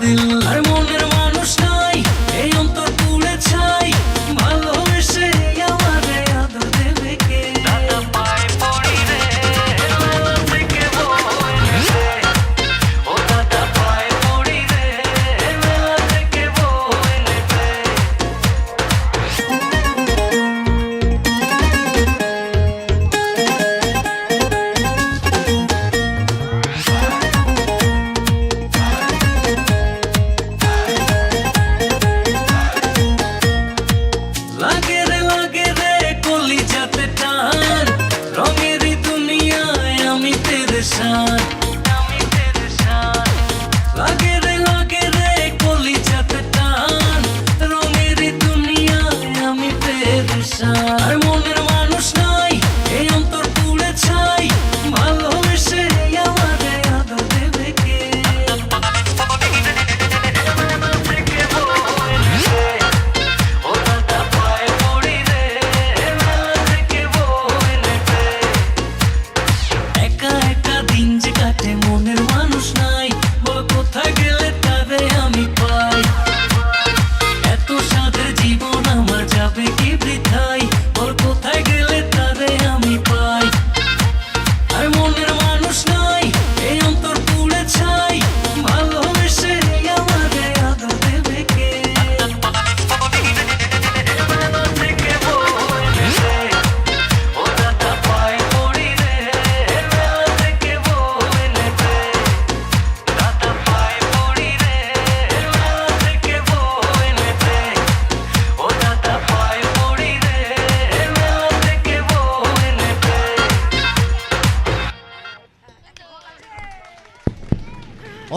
দিল আর মনের মানুষ নাই এই অন্তর পুড়ে ছাই ভালোবেসে আমারে আদর দেবে কে দাদা পায়ে পড়ি রে মেলা থেকে বউ এনে দে ও দাদা পায়ে পড়ি রে মেলা থেকে বউ এনে দে লাগে রে কলিজাতে টান রঙেরই দুনিয়ায় আমি পেরেশান লাগে রে কলিজাতে টান রঙেরই দুনিয়ায় আমি পেরেশান আর মনের মানুষ নাই এই অন্তর পুড়ে ছাই ভালোবেসে আমারে আদর দেবে কে ও দাদা পায়ে পড়ি রে মেলা থেকে বউ এনে দে একা একা দিন যে কাটে মনের মানুষ নাই